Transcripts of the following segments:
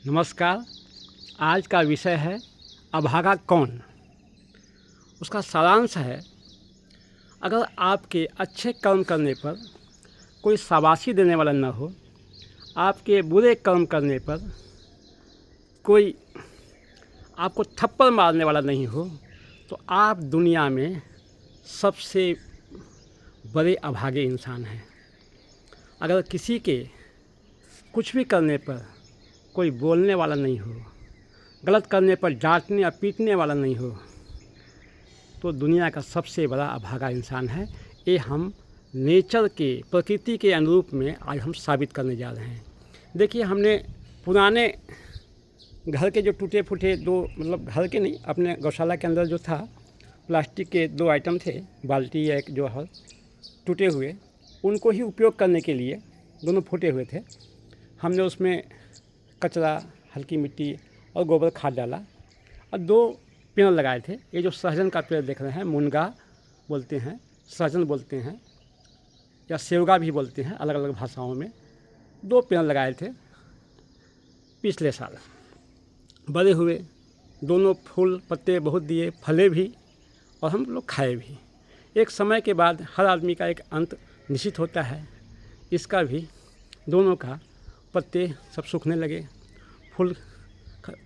नमस्कार। आज का विषय है अभागा कौन। उसका सारांश है, अगर आपके अच्छे कर्म करने पर कोई शाबाशी देने वाला न हो, आपके बुरे कर्म करने पर कोई आपको थप्पड़ मारने वाला नहीं हो, तो आप दुनिया में सबसे बड़े अभागे इंसान हैं। अगर किसी के कुछ भी करने पर कोई बोलने वाला नहीं हो, गलत करने पर डांटने या पीटने वाला नहीं हो, तो दुनिया का सबसे बड़ा अभागा इंसान है। ये हम नेचर के, प्रकृति के अनुरूप में आज हम साबित करने जा रहे हैं। देखिए, हमने पुराने घर के जो टूटे फूटे मतलब घर के नहीं, अपने गौशाला के अंदर जो था, प्लास्टिक के 2 आइटम थे, बाल्टी या एक जो है टूटे हुए, उनको ही उपयोग करने के लिए, दोनों फूटे हुए थे, हमने उसमें कचरा, हल्की मिट्टी और गोबर खाद डाला और 2 पेड़ लगाए थे। ये जो सहजन का पेड़ देख रहे हैं, मुनगा बोलते हैं, सहजन बोलते हैं या सेवगा भी बोलते हैं, अलग अलग भाषाओं में। 2 पेड़ लगाए थे पिछले साल, बड़े हुए, दोनों फूल पत्ते बहुत दिए, फले भी और हम लोग खाए भी। एक समय के बाद हर आदमी का एक अंत निश्चित होता है। इसका भी दोनों का पत्ते सब सूखने लगे, फूल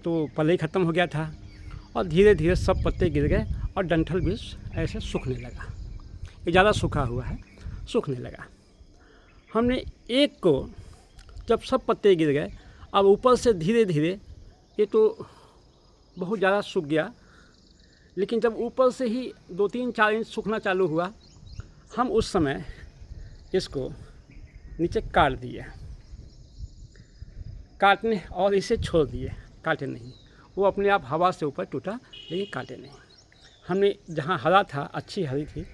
तो पहले ही ख़त्म हो गया था और धीरे धीरे सब पत्ते गिर गए और डंठल भी ऐसे सूखने लगा। ये ज़्यादा सूखा हुआ है, सूखने लगा। हमने एक को, जब सब पत्ते गिर गए, अब ऊपर से धीरे धीरे ये तो बहुत ज़्यादा सूख गया, लेकिन जब ऊपर से ही 2-3-4 इंच सूखना चालू हुआ, हम उस समय इसको नीचे काट दिए, काटने और इसे छोड़ दिए, काटे नहीं। वो अपने आप हवा से ऊपर टूटा, लेकिन काटे नहीं। हमने जहाँ हरा था, अच्छी हरी थी,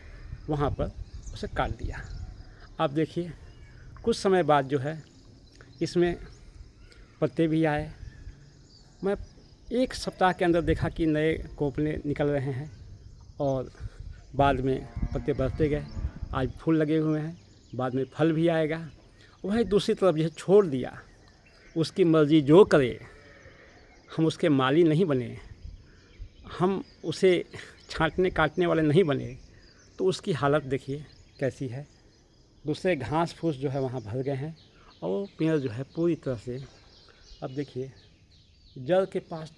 वहाँ पर उसे काट दिया। अब देखिए, कुछ समय बाद जो है इसमें पत्ते भी आए। मैं 1 सप्ताह के अंदर देखा कि नए कोपले निकल रहे हैं और बाद में पत्ते बढ़ते गए। आज फूल लगे हुए हैं, बाद में फल भी आएगा। वही दूसरी तरफ यह छोड़ दिया, उसकी मर्ज़ी जो करे, हम उसके माली नहीं बने, हम उसे छांटने काटने वाले नहीं बने, तो उसकी हालत देखिए कैसी है। दूसरे घास फूस जो है वहाँ भर गए हैं और वो पेड़ जो है पूरी तरह से, अब देखिए, जड़ के पास,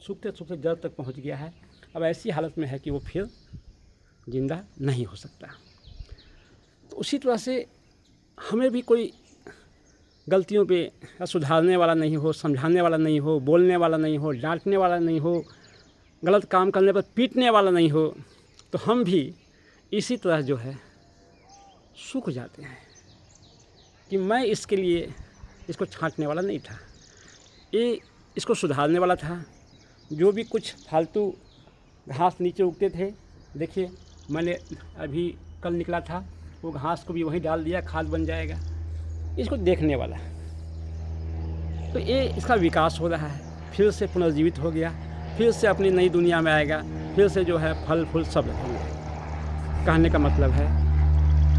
सूखते सूखते जड़ तक पहुँच गया है। अब ऐसी हालत में है कि वो फिर ज़िंदा नहीं हो सकता। तो उसी तरह से हमें भी कोई गलतियों पे सुधारने वाला नहीं हो, समझाने वाला नहीं हो, बोलने वाला नहीं हो, डांटने वाला नहीं हो, गलत काम करने पर पीटने वाला नहीं हो, तो हम भी इसी तरह जो है सूख जाते हैं कि मैं इसके लिए इसको छांटने वाला नहीं था, ये इसको सुधारने वाला था। जो भी कुछ फालतू घास नीचे उगते थे, देखिए मैंने अभी कल निकला था, वो घास को भी वहीं डाल दिया, खाद बन जाएगा। इसको देखने वाला, तो ये इसका विकास हो रहा है, फिर से पुनर्जीवित हो गया, फिर से अपनी नई दुनिया में आएगा, फिर से जो है फल फूल सब लगेंगे। कहने का मतलब है,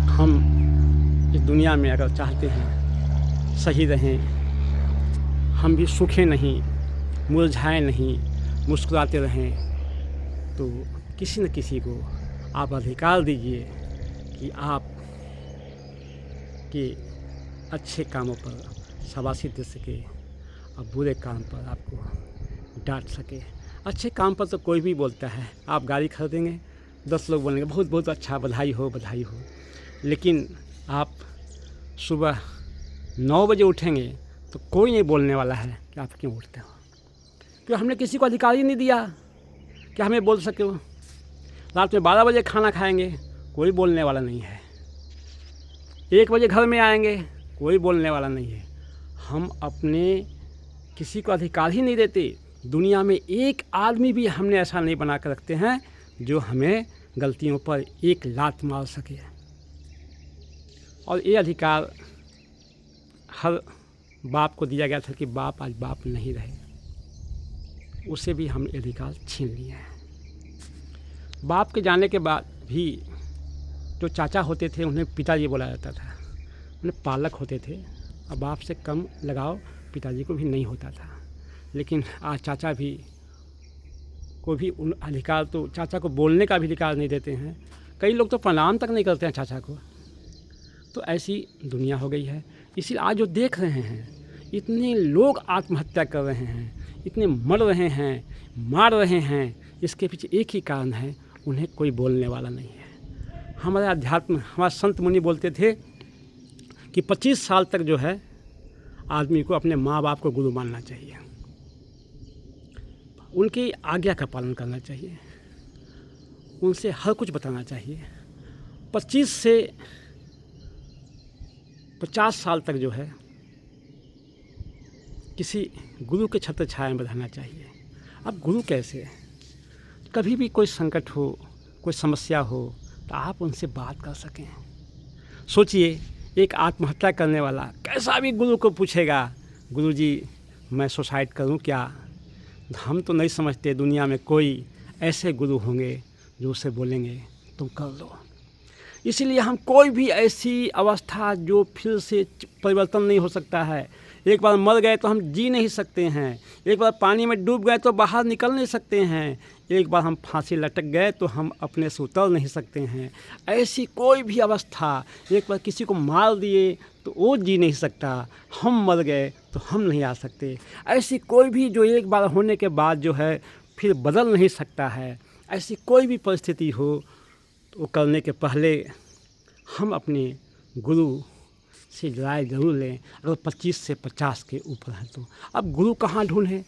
हम इस दुनिया में अगर चाहते हैं सही रहें, हम भी सूखे नहीं, मुरझाए नहीं, मुस्कुराते रहें, तो किसी न किसी को आप अधिकार दीजिए कि आप के अच्छे कामों पर शाबाशी दे सके और बुरे काम पर आपको डांट सके। अच्छे काम पर तो कोई भी बोलता है, आप गाड़ी खरीदेंगे, 10 लोग बोलेंगे बहुत बहुत अच्छा, बधाई हो बधाई हो। लेकिन आप सुबह 9 बजे उठेंगे तो कोई नहीं बोलने वाला है कि आप क्यों उठते हो, क्योंकि हमने किसी को अधिकार ही नहीं दिया कि हमें बोल सके। हो रात में 12 बजे खाना खाएंगे, कोई बोलने वाला नहीं है। 1 बजे घर में आएंगे, कोई बोलने वाला नहीं है। हम अपने किसी को अधिकार ही नहीं देते। दुनिया में एक आदमी भी हमने ऐसा नहीं बना कर रखते हैं जो हमें गलतियों पर एक लात मार सके। और ये अधिकार हर बाप को दिया गया था कि बाप आज बाप नहीं रहे, उसे भी हम अधिकार छीन लिए हैं। बाप के जाने के बाद भी जो चाचा होते थे उन्हें पिताजी बोला जाता था, उन्हें पालक होते थे और बाप से कम लगाव पिताजी को भी नहीं होता था। लेकिन आज चाचा भी को भी उन अधिकार, तो चाचा को बोलने का भी अधिकार नहीं देते हैं। कई लोग तो प्रणाम तक नहीं करते हैं चाचा को। तो ऐसी दुनिया हो गई है। इसीलिए आज जो देख रहे हैं, इतने लोग आत्महत्या कर रहे हैं, इतने मर रहे हैं, मार रहे हैं, इसके पीछे एक ही कारण है, उन्हें कोई बोलने वाला नहीं है। हमारे अध्यात्म, हमारे संत मुनि बोलते थे कि 25 साल तक जो है आदमी को अपने माँ बाप को गुरु मानना चाहिए, उनकी आज्ञा का पालन करना चाहिए, उनसे हर कुछ बताना चाहिए। 25 से 50 साल तक जो है किसी गुरु के छत्र छाया में रहना चाहिए। अब गुरु कैसे है? कभी भी कोई संकट हो, कोई समस्या हो, तो आप उनसे बात कर सकें। सोचिए, एक आत्महत्या करने वाला कैसा भी गुरु को पूछेगा, गुरुजी मैं सुसाइड करूं क्या? हम तो नहीं समझते दुनिया में कोई ऐसे गुरु होंगे जो उसे बोलेंगे तुम कर लो। इसीलिए हम कोई भी ऐसी अवस्था जो फिर से परिवर्तन नहीं हो सकता है। एक बार मर गए तो हम जी नहीं सकते हैं, एक बार पानी में डूब गए तो बाहर निकल नहीं सकते हैं, एक बार हम फांसी लटक गए तो हम अपने से उतर नहीं सकते हैं। ऐसी कोई भी अवस्था, एक बार किसी को मार दिए तो वो जी नहीं सकता, हम मर गए तो हम नहीं आ सकते। ऐसी कोई भी जो एक बार होने के बाद जो है फिर बदल नहीं सकता है। ऐसी कोई भी परिस्थिति हो तो वो करने के पहले हम अपने गुरु से राय ज़रूर लें। अगर 25 से 50 के ऊपर है तो अब गुरु कहाँ ढूंढें?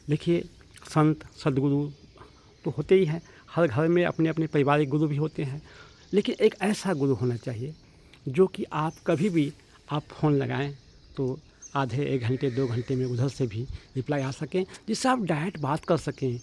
देखिए, संत सद्गुरु तो होते ही हैं, हर घर में अपने अपने पारिवारिक गुरु भी होते हैं, लेकिन एक ऐसा गुरु होना चाहिए जो कि आप कभी भी आप फ़ोन लगाएं तो आधे 1 घंटे 2 घंटे में उधर से भी रिप्लाई आ सकें, जिससे आप डायरेक्ट बात कर सकें।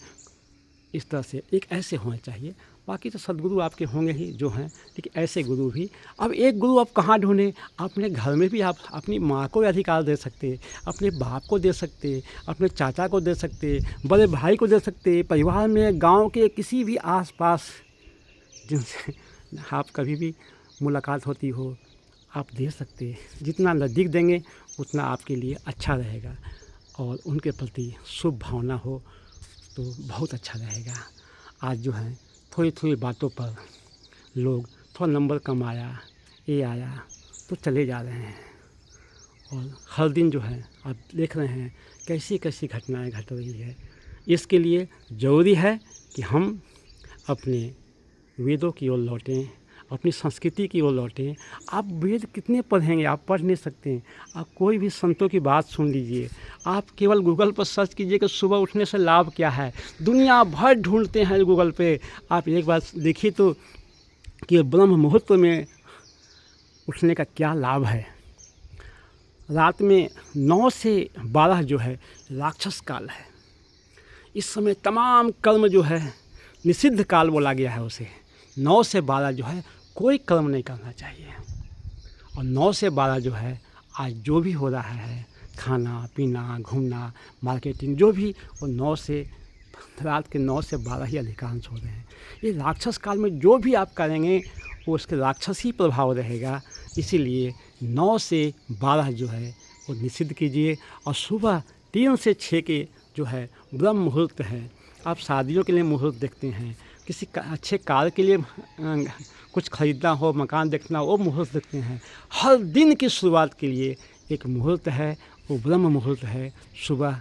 इस तरह से एक ऐसे होना चाहिए। बाकी तो सद्गुरु आपके होंगे ही जो हैं, लेकिन ऐसे गुरु भी। अब एक गुरु आप कहाँ ढूंढें? अपने घर में भी आप अपनी माँ को अधिकार दे सकते, अपने बाप को दे सकते, अपने चाचा को दे सकते, बड़े भाई को दे सकते, परिवार में गांव के किसी भी आसपास जिनसे आप कभी भी मुलाकात होती हो आप दे सकते। जितना नज़दीक देंगे उतना आपके लिए अच्छा रहेगा और उनके प्रति शुभ भावना हो तो बहुत अच्छा रहेगा। आज जो है थोड़ी थोड़ी बातों पर लोग थोड़ा नंबर कम आया, ये आया तो चले जा रहे हैं, और हर दिन जो है आप देख रहे हैं कैसी कैसी घटनाएं घट रही है। इसके लिए ज़रूरी है कि हम अपने वेदों की ओर लौटें, अपनी संस्कृति की ओर लौटें। आप वेद कितने पढ़ेंगे? आप पढ़ नहीं सकते। आप कोई भी संतों की बात सुन लीजिए, आप केवल गूगल पर सर्च कीजिए कि सुबह उठने से लाभ क्या है। दुनिया भर ढूंढते हैं गूगल पे। आप एक बार देखिए तो कि ब्रह्म मुहूर्त में उठने का क्या लाभ है। रात में 9 से 12 जो है राक्षस काल है। इस समय तमाम कर्म जो है निषिद्ध काल बोला गया है उसे। 9 से 12 जो है कोई कर्म नहीं करना चाहिए, और 9 से 12 जो है आज जो भी हो रहा है, खाना पीना घूमना मार्केटिंग जो भी, वो 9 से रात के 9 से 12 ही अधिकांश हो रहे हैं। ये राक्षस काल में जो भी आप करेंगे वो उसके राक्षसी प्रभाव रहेगा। इसीलिए 9 से 12 जो है वो निषिद्ध कीजिए, और सुबह 3 से 6 के जो है ब्रह्म मुहूर्त है। आप शादियों के लिए मुहूर्त देखते हैं, किसी अच्छे कार के लिए कुछ ख़रीदना हो, मकान देखना हो, वो मुहूर्त देखते हैं। हर दिन की शुरुआत के लिए एक मुहूर्त है, वो ब्रह्म मुहूर्त है सुबह,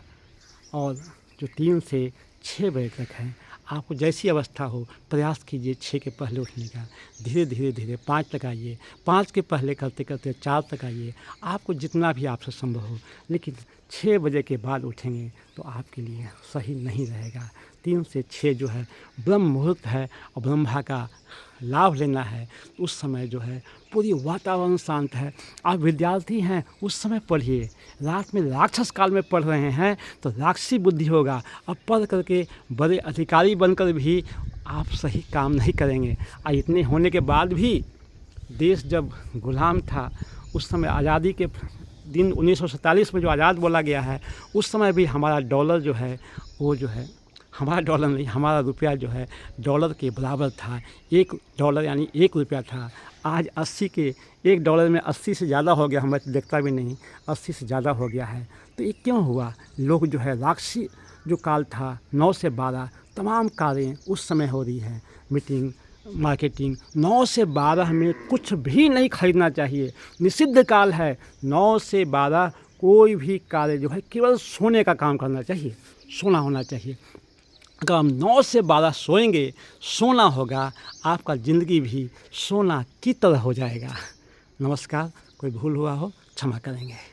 और जो 3 से 6 बजे तक है। आपको जैसी अवस्था हो प्रयास कीजिए 6 के पहले उठने का। धीरे धीरे धीरे 5 तक आइए, 5 के पहले करते करते 4 तक आइए, आपको जितना भी आपसे संभव हो। लेकिन 6 बजे के बाद उठेंगे तो आपके लिए सही नहीं रहेगा। 3 से 6 जो है ब्रह्म मुहूर्त है, और ब्रह्मा का लाभ लेना है। उस समय जो है पूरी वातावरण शांत है। आप विद्यार्थी हैं उस समय पढ़िए। रात में राक्षस काल में पढ़ रहे हैं तो राक्षसी बुद्धि होगा। अब पढ़ करके बड़े अधिकारी बनकर भी आप सही काम नहीं करेंगे। और इतने होने के बाद भी देश जब गुलाम था, उस समय आज़ादी के दिन 1947 में जो आज़ाद बोला गया है, उस समय भी हमारा डॉलर जो है वो जो है हमारा डॉलर नहीं, हमारा रुपया जो है डॉलर के बराबर था। $1 यानी ₹1 था। आज 80 के $1 में 80 से ज़्यादा हो गया, मैं तो देखता भी नहीं, 80 से ज़्यादा हो गया है। तो ये क्यों हुआ? लोग जो है राक्षसी जो काल था 9 से 12 तमाम कारें उस समय हो रही है। मीटिंग, मार्केटिंग, 9 से 12 में कुछ भी नहीं खरीदना चाहिए, निषिद्ध काल है। 9 से 12 कोई भी कार्य जो है केवल सोने का काम करना चाहिए, सोना होना चाहिए। अगर हम 9 से 12 सोएंगे, सोना होगा, आपका ज़िंदगी भी सोना की तरह हो जाएगा। नमस्कार, कोई भूल हुआ हो क्षमा करेंगे।